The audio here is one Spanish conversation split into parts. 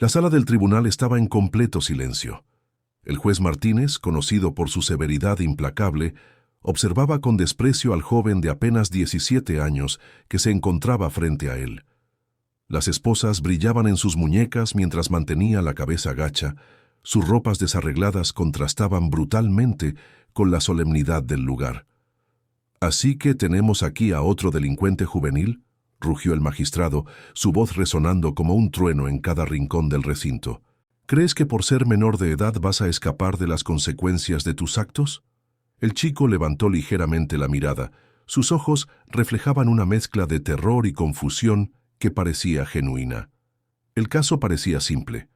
La sala del tribunal estaba en completo silencio. El juez Martínez, conocido por su severidad implacable, observaba con desprecio al joven de apenas 17 años que se encontraba frente a él. Las esposas brillaban en sus muñecas mientras mantenía la cabeza gacha. Sus ropas desarregladas contrastaban brutalmente con la solemnidad del lugar. «¿Así que tenemos aquí a otro delincuente juvenil?», rugió el magistrado, su voz resonando como un trueno en cada rincón del recinto. «¿Crees que por ser menor de edad vas a escapar de las consecuencias de tus actos?». El chico levantó ligeramente la mirada. Sus ojos reflejaban una mezcla de terror y confusión que parecía genuina. El caso parecía simple: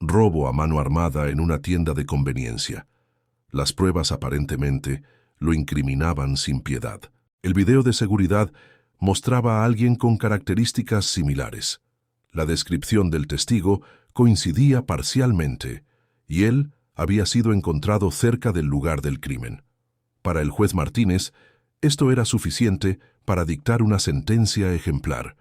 robo a mano armada en una tienda de conveniencia. Las pruebas aparentemente lo incriminaban sin piedad. El video de seguridad mostraba a alguien con características similares. La descripción del testigo coincidía parcialmente, y él había sido encontrado cerca del lugar del crimen. Para el juez Martínez, esto era suficiente para dictar una sentencia ejemplar.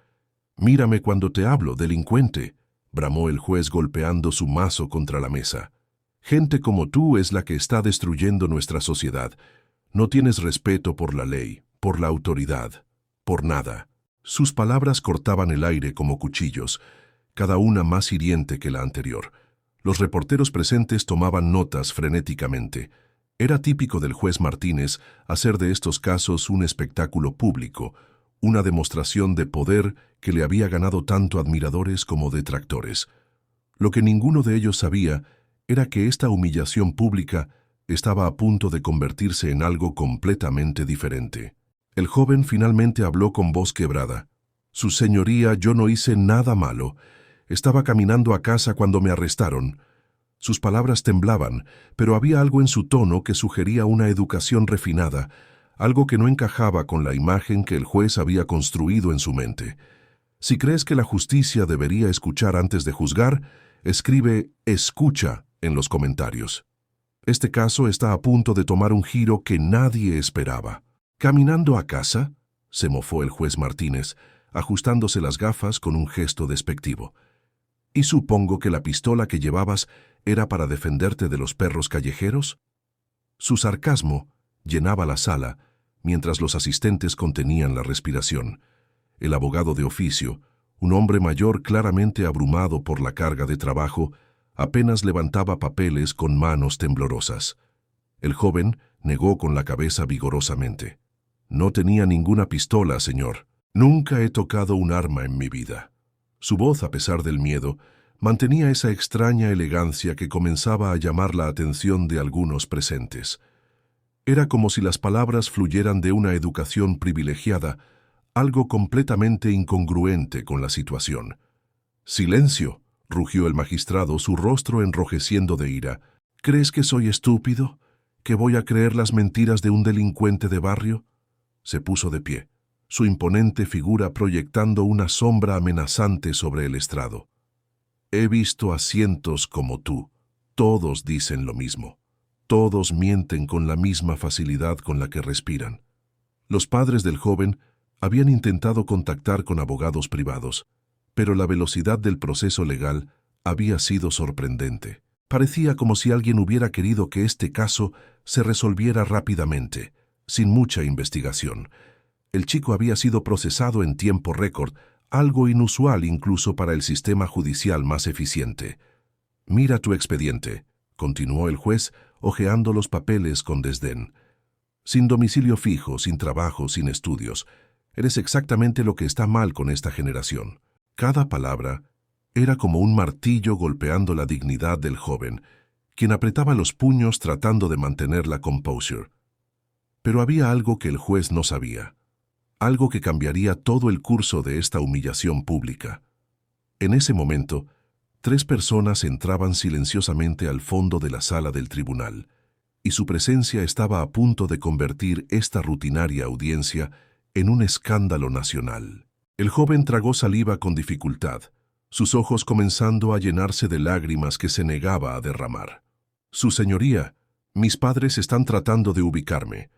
«Mírame cuando te hablo, delincuente», bramó el juez golpeando su mazo contra la mesa. «Gente como tú es la que está destruyendo nuestra sociedad. No tienes respeto por la ley, por la autoridad, por nada». Sus palabras cortaban el aire como cuchillos, cada una más hiriente que la anterior. Los reporteros presentes tomaban notas frenéticamente. Era típico del juez Martínez hacer de estos casos un espectáculo público, una demostración de poder que le había ganado tanto admiradores como detractores. Lo que ninguno de ellos sabía era que esta humillación pública estaba a punto de convertirse en algo completamente diferente. El joven finalmente habló con voz quebrada. «Su señoría, yo no hice nada malo. Estaba caminando a casa cuando me arrestaron». Sus palabras temblaban, pero había algo en su tono que sugería una educación refinada, algo que no encajaba con la imagen que el juez había construido en su mente. «Si crees que la justicia debería escuchar antes de juzgar, escribe «escucha» en los comentarios. Este caso está a punto de tomar un giro que nadie esperaba». «¿Caminando a casa?», se mofó el juez Martínez, ajustándose las gafas con un gesto despectivo. «¿Y supongo que la pistola que llevabas era para defenderte de los perros callejeros?». Su sarcasmo llenaba la sala, mientras los asistentes contenían la respiración. El abogado de oficio, un hombre mayor claramente abrumado por la carga de trabajo, apenas levantaba papeles con manos temblorosas. El joven negó con la cabeza vigorosamente. «No tenía ninguna pistola, señor. Nunca he tocado un arma en mi vida». Su voz, a pesar del miedo, mantenía esa extraña elegancia que comenzaba a llamar la atención de algunos presentes. Era como si las palabras fluyeran de una educación privilegiada, algo completamente incongruente con la situación. «¡Silencio!», rugió el magistrado, su rostro enrojeciendo de ira. «¿Crees que soy estúpido? ¿Que voy a creer las mentiras de un delincuente de barrio?». Se puso de pie, su imponente figura proyectando una sombra amenazante sobre el estrado. «He visto a cientos como tú. Todos dicen lo mismo. Todos mienten con la misma facilidad con la que respiran». Los padres del joven habían intentado contactar con abogados privados, pero la velocidad del proceso legal había sido sorprendente. Parecía como si alguien hubiera querido que este caso se resolviera rápidamente, sin mucha investigación. El chico había sido procesado en tiempo récord, algo inusual incluso para el sistema judicial más eficiente. «Mira tu expediente», continuó el juez, hojeando los papeles con desdén. «Sin domicilio fijo, sin trabajo, sin estudios. Eres exactamente lo que está mal con esta generación». Cada palabra era como un martillo golpeando la dignidad del joven, quien apretaba los puños tratando de mantener la composure. Pero había algo que el juez no sabía, algo que cambiaría todo el curso de esta humillación pública. En ese momento, 3 personas entraban silenciosamente al fondo de la sala del tribunal, y su presencia estaba a punto de convertir esta rutinaria audiencia en un escándalo nacional. El joven tragó saliva con dificultad, sus ojos comenzando a llenarse de lágrimas que se negaba a derramar. «Su señoría, mis padres están tratando de ubicarme.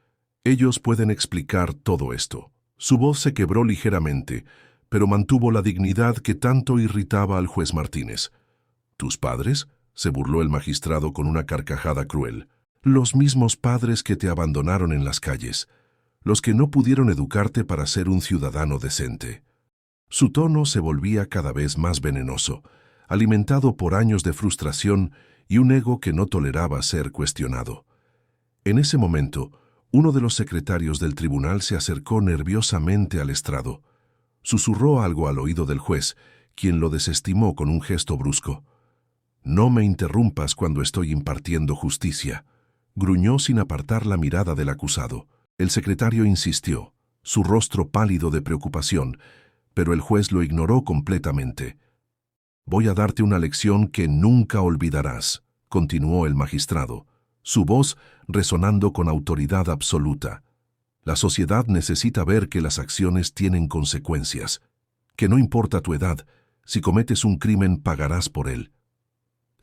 Ellos pueden explicar todo esto». Su voz se quebró ligeramente, pero mantuvo la dignidad que tanto irritaba al juez Martínez. ¿Tus padres?, se burló el magistrado con una carcajada cruel. Los mismos padres que te abandonaron en las calles, los que no pudieron educarte para ser un ciudadano decente. Su tono se volvía cada vez más venenoso, alimentado por años de frustración y un ego que no toleraba ser cuestionado. En ese momento, uno de los secretarios del tribunal se acercó nerviosamente al estrado. Susurró algo al oído del juez, quien lo desestimó con un gesto brusco. «No me interrumpas cuando estoy impartiendo justicia», gruñó sin apartar la mirada del acusado. El secretario insistió, su rostro pálido de preocupación, pero el juez lo ignoró completamente. «Voy a darte una lección que nunca olvidarás», continuó el magistrado, su voz resonando con autoridad absoluta. «La sociedad necesita ver que las acciones tienen consecuencias, que no importa tu edad, si cometes un crimen pagarás por él».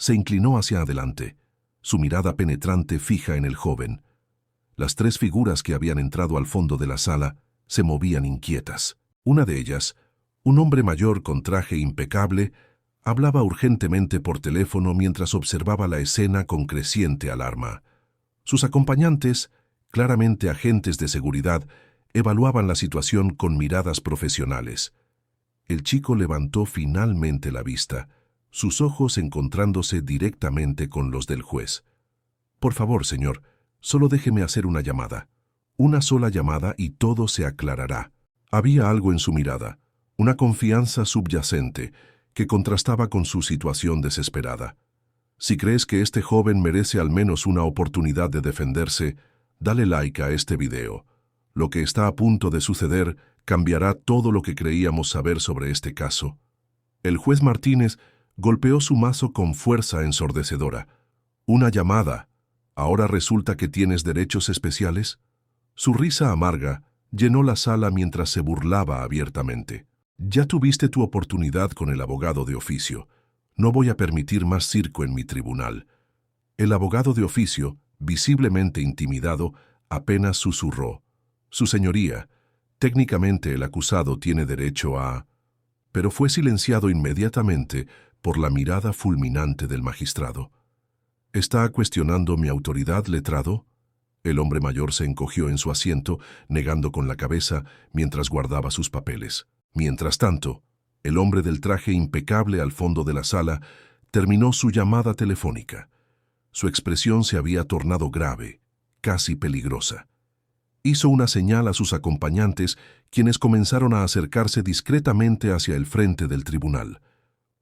Se inclinó hacia adelante, su mirada penetrante fija en el joven. Las tres figuras que habían entrado al fondo de la sala se movían inquietas. Una de ellas, un hombre mayor con traje impecable, hablaba urgentemente por teléfono mientras observaba la escena con creciente alarma. Sus acompañantes, claramente agentes de seguridad, evaluaban la situación con miradas profesionales. El chico levantó finalmente la vista, sus ojos encontrándose directamente con los del juez. «Por favor, señor, solo déjeme hacer una llamada. Una sola llamada y todo se aclarará». Había algo en su mirada, una confianza subyacente, que contrastaba con su situación desesperada. Si crees que este joven merece al menos una oportunidad de defenderse, dale like a este video. Lo que está a punto de suceder cambiará todo lo que creíamos saber sobre este caso. El juez Martínez golpeó su mazo con fuerza ensordecedora. «Una llamada. ¿Ahora resulta que tienes derechos especiales?». Su risa amarga llenó la sala mientras se burlaba abiertamente. «Ya tuviste tu oportunidad con el abogado de oficio. No voy a permitir más circo en mi tribunal». El abogado de oficio, visiblemente intimidado, apenas susurró: «Su señoría, técnicamente el acusado tiene derecho a…». Pero fue silenciado inmediatamente por la mirada fulminante del magistrado. «¿Está cuestionando mi autoridad, letrado?». El hombre mayor se encogió en su asiento, negando con la cabeza mientras guardaba sus papeles. Mientras tanto, el hombre del traje impecable al fondo de la sala terminó su llamada telefónica. Su expresión se había tornado grave, casi peligrosa. Hizo una señal a sus acompañantes, quienes comenzaron a acercarse discretamente hacia el frente del tribunal.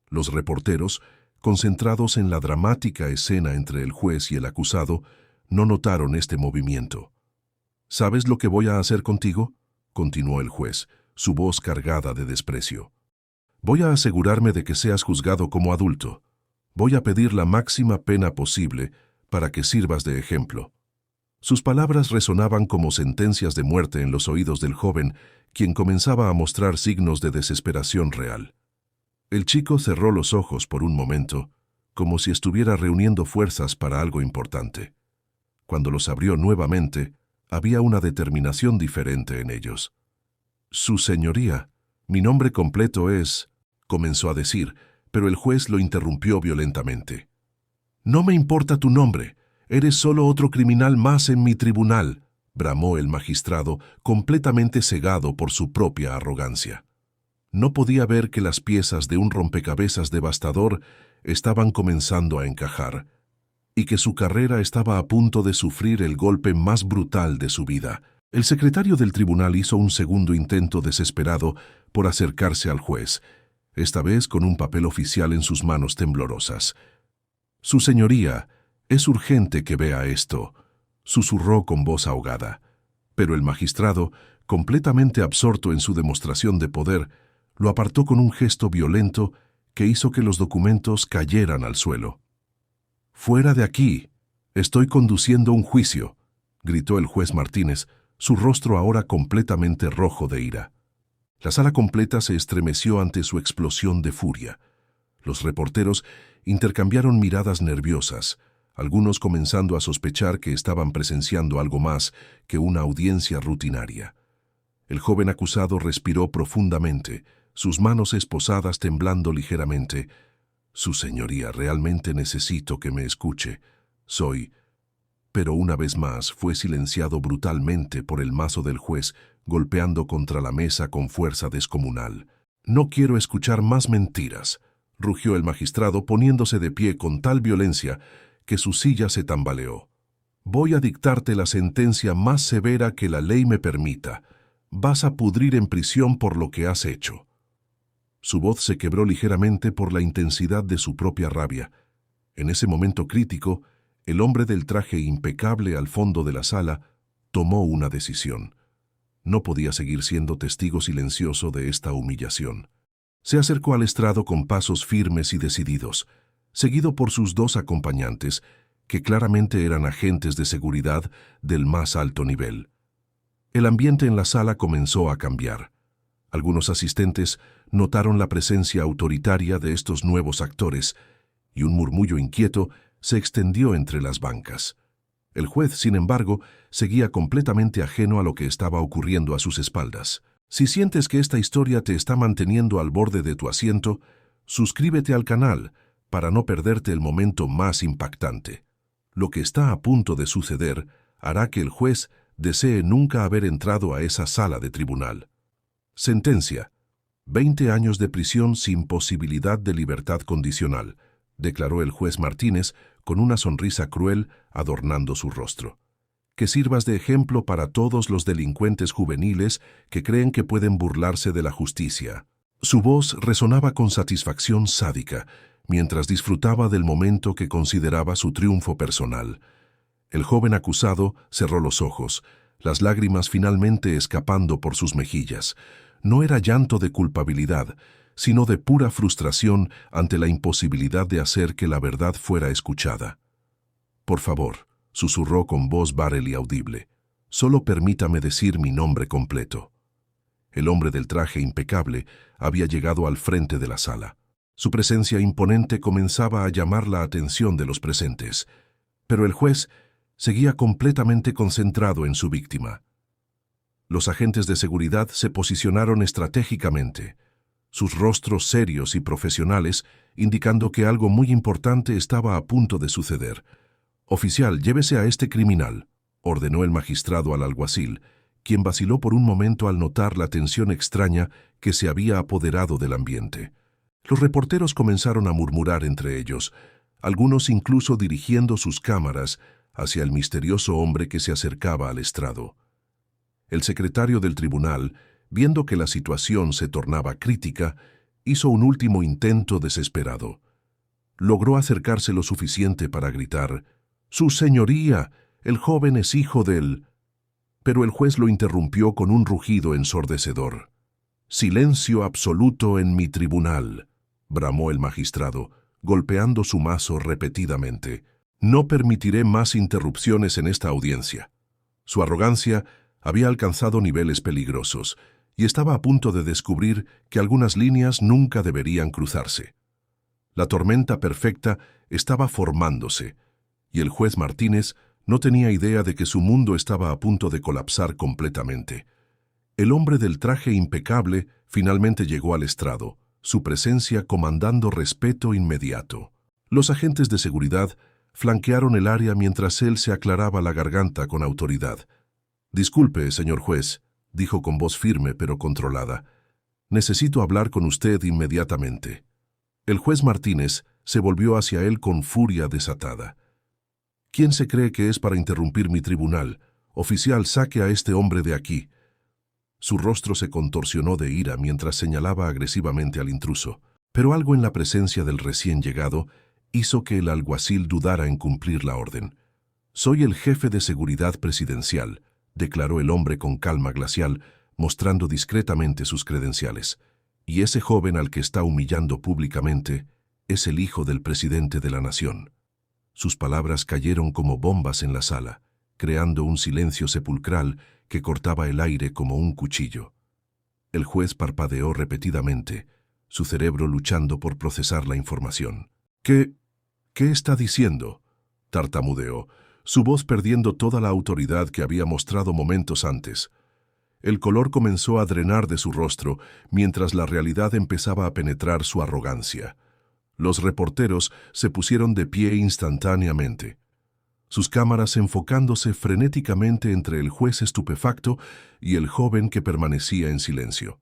Los reporteros, concentrados en la dramática escena entre el juez y el acusado, no notaron este movimiento. «¿Sabes lo que voy a hacer contigo?», continuó el juez, su voz cargada de desprecio. «Voy a asegurarme de que seas juzgado como adulto. Voy a pedir la máxima pena posible para que sirvas de ejemplo». Sus palabras resonaban como sentencias de muerte en los oídos del joven, quien comenzaba a mostrar signos de desesperación real. El chico cerró los ojos por un momento, como si estuviera reuniendo fuerzas para algo importante. Cuando los abrió nuevamente, había una determinación diferente en ellos. «Su señoría, mi nombre completo es…», comenzó a decir, pero el juez lo interrumpió violentamente. «No me importa tu nombre, eres solo otro criminal más en mi tribunal», bramó el magistrado, completamente cegado por su propia arrogancia. No podía ver que las piezas de un rompecabezas devastador estaban comenzando a encajar, y que su carrera estaba a punto de sufrir el golpe más brutal de su vida. El secretario del tribunal hizo un segundo intento desesperado por acercarse al juez, esta vez con un papel oficial en sus manos temblorosas. «Su señoría, es urgente que vea esto», susurró con voz ahogada. Pero el magistrado, completamente absorto en su demostración de poder, lo apartó con un gesto violento que hizo que los documentos cayeran al suelo. «Fuera de aquí. Estoy conduciendo un juicio», gritó el juez Martínez, su rostro ahora completamente rojo de ira. La sala completa se estremeció ante su explosión de furia. Los reporteros intercambiaron miradas nerviosas, algunos comenzando a sospechar que estaban presenciando algo más que una audiencia rutinaria. El joven acusado respiró profundamente, sus manos esposadas temblando ligeramente. Su señoría, realmente necesito que me escuche. Soy... Pero una vez más fue silenciado brutalmente por el mazo del juez, golpeando contra la mesa con fuerza descomunal. «No quiero escuchar más mentiras», rugió el magistrado poniéndose de pie con tal violencia que su silla se tambaleó. «Voy a dictarte la sentencia más severa que la ley me permita. Vas a pudrir en prisión por lo que has hecho». Su voz se quebró ligeramente por la intensidad de su propia rabia. En ese momento crítico, el hombre del traje impecable al fondo de la sala tomó una decisión. No podía seguir siendo testigo silencioso de esta humillación. Se acercó al estrado con pasos firmes y decididos, seguido por sus dos acompañantes, que claramente eran agentes de seguridad del más alto nivel. El ambiente en la sala comenzó a cambiar. Algunos asistentes notaron la presencia autoritaria de estos nuevos actores, y un murmullo inquieto se extendió entre las bancas. El juez, sin embargo, seguía completamente ajeno a lo que estaba ocurriendo a sus espaldas. Si sientes que esta historia te está manteniendo al borde de tu asiento, suscríbete al canal para no perderte el momento más impactante. Lo que está a punto de suceder hará que el juez desee nunca haber entrado a esa sala de tribunal. Sentencia: 20 años de prisión sin posibilidad de libertad condicional, declaró el juez Martínez con una sonrisa cruel adornando su rostro. Que sirvas de ejemplo para todos los delincuentes juveniles que creen que pueden burlarse de la justicia. Su voz resonaba con satisfacción sádica, mientras disfrutaba del momento que consideraba su triunfo personal. El joven acusado cerró los ojos, las lágrimas finalmente escapando por sus mejillas. No era llanto de culpabilidad, sino de pura frustración ante la imposibilidad de hacer que la verdad fuera escuchada. «Por favor», susurró con voz barel y audible, «solo permítame decir mi nombre completo». El hombre del traje impecable había llegado al frente de la sala. Su presencia imponente comenzaba a llamar la atención de los presentes, pero el juez seguía completamente concentrado en su víctima. Los agentes de seguridad se posicionaron estratégicamente, sus rostros serios y profesionales indicando que algo muy importante estaba a punto de suceder. «Oficial, llévese a este criminal», ordenó el magistrado al alguacil, quien vaciló por un momento al notar la tensión extraña que se había apoderado del ambiente. Los reporteros comenzaron a murmurar entre ellos, algunos incluso dirigiendo sus cámaras hacia el misterioso hombre que se acercaba al estrado. El secretario del tribunal, viendo que la situación se tornaba crítica, hizo un último intento desesperado. Logró acercarse lo suficiente para gritar: «¡Su señoría! El joven es hijo del...». Pero el juez lo interrumpió con un rugido ensordecedor. «Silencio absoluto en mi tribunal», bramó el magistrado, golpeando su mazo repetidamente. «No permitiré más interrupciones en esta audiencia». Su arrogancia había alcanzado niveles peligrosos y estaba a punto de descubrir que algunas líneas nunca deberían cruzarse. La tormenta perfecta estaba formándose, y el juez Martínez no tenía idea de que su mundo estaba a punto de colapsar completamente. El hombre del traje impecable finalmente llegó al estrado, su presencia comandando respeto inmediato. Los agentes de seguridad flanquearon el área mientras él se aclaraba la garganta con autoridad. «Disculpe, señor juez», dijo con voz firme pero controlada. «Necesito hablar con usted inmediatamente». El juez Martínez se volvió hacia él con furia desatada. «¿Quién se cree que es para interrumpir mi tribunal? Oficial, saque a este hombre de aquí». Su rostro se contorsionó de ira mientras señalaba agresivamente al intruso, pero algo en la presencia del recién llegado hizo que el alguacil dudara en cumplir la orden. «Soy el jefe de seguridad presidencial», declaró el hombre con calma glacial, mostrando discretamente sus credenciales. «Y ese joven al que está humillando públicamente es el hijo del presidente de la nación». Sus palabras cayeron como bombas en la sala, creando un silencio sepulcral que cortaba el aire como un cuchillo. El juez parpadeó repetidamente, su cerebro luchando por procesar la información. «¿Qué está diciendo?», tartamudeó, su voz perdiendo toda la autoridad que había mostrado momentos antes. El color comenzó a drenar de su rostro mientras la realidad empezaba a penetrar su arrogancia. Los reporteros se pusieron de pie instantáneamente, sus cámaras enfocándose frenéticamente entre el juez estupefacto y el joven que permanecía en silencio.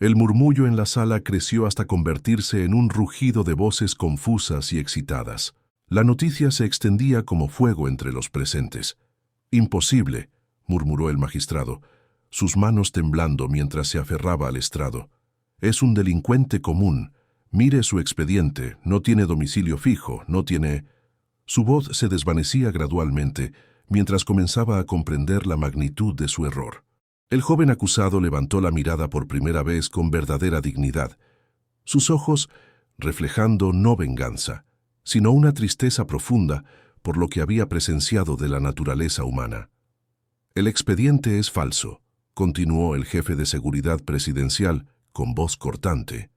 El murmullo en la sala creció hasta convertirse en un rugido de voces confusas y excitadas. La noticia se extendía como fuego entre los presentes. «Imposible», murmuró el magistrado, sus manos temblando mientras se aferraba al estrado. «Es un delincuente común. Mire su expediente, no tiene domicilio fijo, no tiene...» Su voz se desvanecía gradualmente mientras comenzaba a comprender la magnitud de su error. El joven acusado levantó la mirada por primera vez con verdadera dignidad, sus ojos reflejando no venganza, sino una tristeza profunda por lo que había presenciado de la naturaleza humana. «El expediente es falso», continuó el jefe de seguridad presidencial con voz cortante.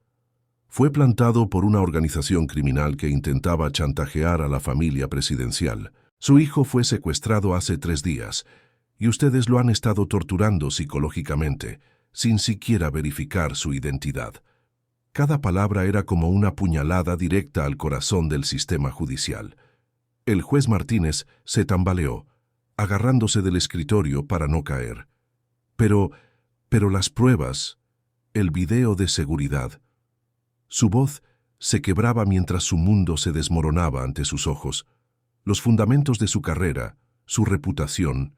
«Fue plantado por una organización criminal que intentaba chantajear a la familia presidencial. Su hijo fue secuestrado hace 3 días y ustedes lo han estado torturando psicológicamente, sin siquiera verificar su identidad». Cada palabra era como una puñalada directa al corazón del sistema judicial. El juez Martínez se tambaleó, agarrándose del escritorio para no caer. Pero las pruebas, el video de seguridad. Su voz se quebraba mientras su mundo se desmoronaba ante sus ojos. Los fundamentos de su carrera, su reputación,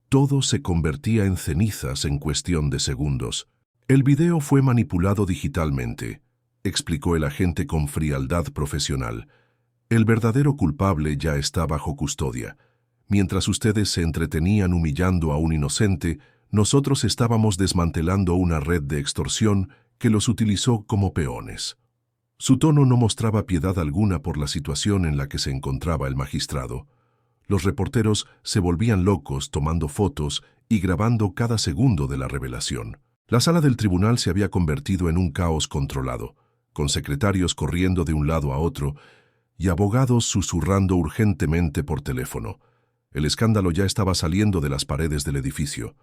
todo se convertía en cenizas en cuestión de segundos. «El video fue manipulado digitalmente», explicó el agente con frialdad profesional. «El verdadero culpable ya está bajo custodia. Mientras ustedes se entretenían humillando a un inocente, nosotros estábamos desmantelando una red de extorsión que los utilizó como peones». Su tono no mostraba piedad alguna por la situación en la que se encontraba el magistrado. Los reporteros se volvían locos tomando fotos y grabando cada segundo de la revelación. La sala del tribunal se había convertido en un caos controlado, con secretarios corriendo de un lado a otro y abogados susurrando urgentemente por teléfono. El escándalo ya estaba saliendo de las paredes del edificio.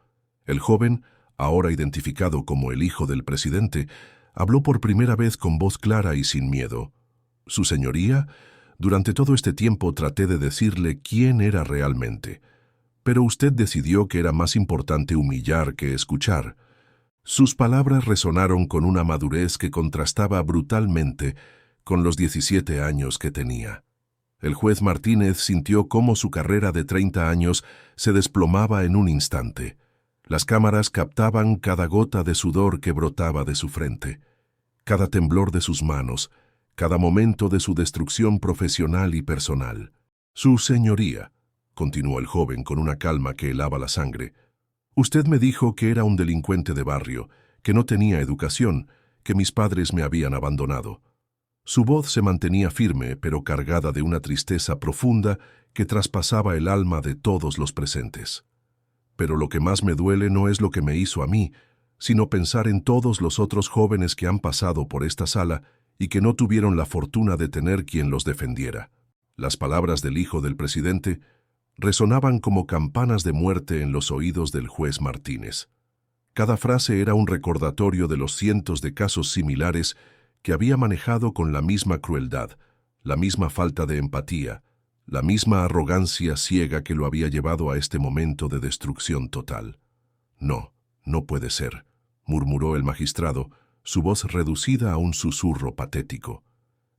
El joven, ahora identificado como el hijo del presidente, habló por primera vez con voz clara y sin miedo. «Su señoría, durante todo este tiempo traté de decirle quién era realmente, pero usted decidió que era más importante humillar que escuchar». Sus palabras resonaron con una madurez que contrastaba brutalmente con los 17 años que tenía. El juez Martínez sintió cómo su carrera de 30 años se desplomaba en un instante. Las cámaras captaban cada gota de sudor que brotaba de su frente, cada temblor de sus manos, cada momento de su destrucción profesional y personal. «Su señoría», continuó el joven con una calma que helaba la sangre, «usted me dijo que era un delincuente de barrio, que no tenía educación, que mis padres me habían abandonado». Su voz se mantenía firme, pero cargada de una tristeza profunda que traspasaba el alma de todos los presentes. «Pero lo que más me duele no es lo que me hizo a mí, sino pensar en todos los otros jóvenes que han pasado por esta sala y que no tuvieron la fortuna de tener quien los defendiera». Las palabras del hijo del presidente resonaban como campanas de muerte en los oídos del juez Martínez. Cada frase era un recordatorio de los cientos de casos similares que había manejado con la misma crueldad, la misma falta de empatía, la misma arrogancia ciega que lo había llevado a este momento de destrucción total. «No, no puede ser», murmuró el magistrado, su voz reducida a un susurro patético.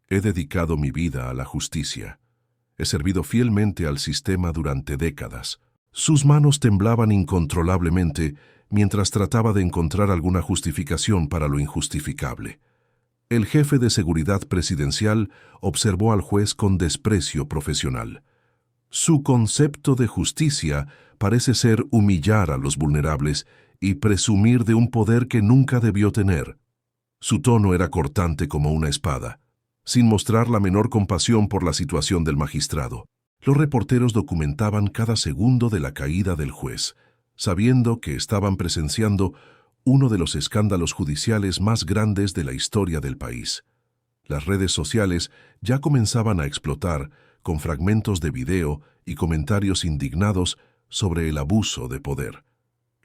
«He dedicado mi vida a la justicia. He servido fielmente al sistema durante décadas». Sus manos temblaban incontrolablemente mientras trataba de encontrar alguna justificación para lo injustificable. El jefe de seguridad presidencial observó al juez con desprecio profesional. «Su concepto de justicia parece ser humillar a los vulnerables y presumir de un poder que nunca debió tener». Su tono era cortante como una espada, sin mostrar la menor compasión por la situación del magistrado. Los reporteros documentaban cada segundo de la caída del juez, sabiendo que estaban presenciando uno de los escándalos judiciales más grandes de la historia del país. Las redes sociales ya comenzaban a explotar con fragmentos de video y comentarios indignados sobre el abuso de poder.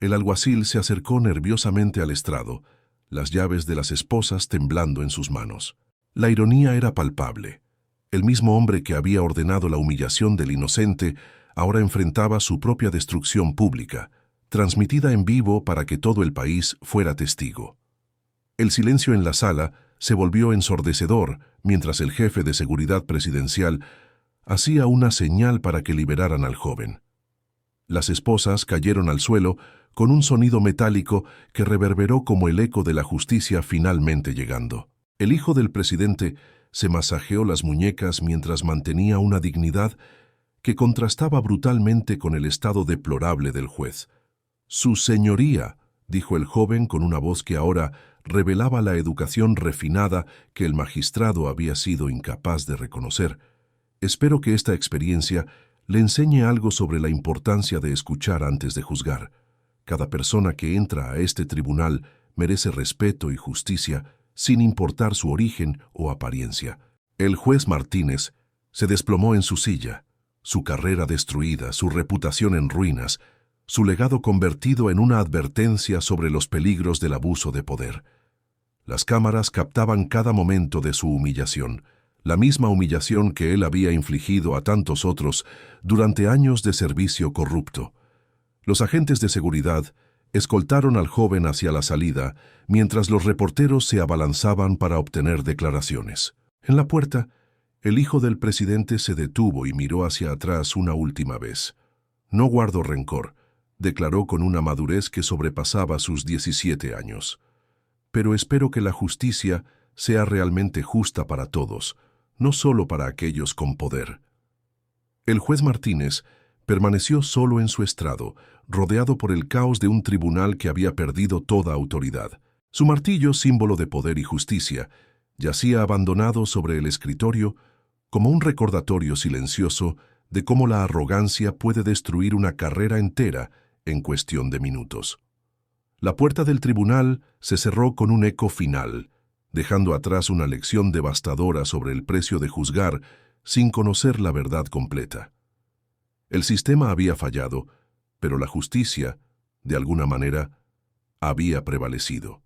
El alguacil se acercó nerviosamente al estrado, las llaves de las esposas temblando en sus manos. La ironía era palpable. El mismo hombre que había ordenado la humillación del inocente ahora enfrentaba su propia destrucción pública, transmitida en vivo para que todo el país fuera testigo. El silencio en la sala se volvió ensordecedor mientras el jefe de seguridad presidencial hacía una señal para que liberaran al joven. Las esposas cayeron al suelo con un sonido metálico que reverberó como el eco de la justicia finalmente llegando. El hijo del presidente se masajeó las muñecas mientras mantenía una dignidad que contrastaba brutalmente con el estado deplorable del juez. «Su señoría», dijo el joven con una voz que ahora revelaba la educación refinada que el magistrado había sido incapaz de reconocer. «Espero que esta experiencia le enseñe algo sobre la importancia de escuchar antes de juzgar. Cada persona que entra a este tribunal merece respeto y justicia, sin importar su origen o apariencia». El juez Martínez se desplomó en su silla, su carrera destruida, su reputación en ruinas, su legado convertido en una advertencia sobre los peligros del abuso de poder. Las cámaras captaban cada momento de su humillación, la misma humillación que él había infligido a tantos otros durante años de servicio corrupto. Los agentes de seguridad escoltaron al joven hacia la salida, mientras los reporteros se abalanzaban para obtener declaraciones. En la puerta, el hijo del presidente se detuvo y miró hacia atrás una última vez. «No guardo rencor», declaró con una madurez que sobrepasaba sus 17 años. «Pero espero que la justicia sea realmente justa para todos, no solo para aquellos con poder». El juez Martínez permaneció solo en su estrado, rodeado por el caos de un tribunal que había perdido toda autoridad. Su martillo, símbolo de poder y justicia, yacía abandonado sobre el escritorio como un recordatorio silencioso de cómo la arrogancia puede destruir una carrera entera en cuestión de minutos. La puerta del tribunal se cerró con un eco final, dejando atrás una lección devastadora sobre el precio de juzgar sin conocer la verdad completa. El sistema había fallado, pero la justicia, de alguna manera, había prevalecido.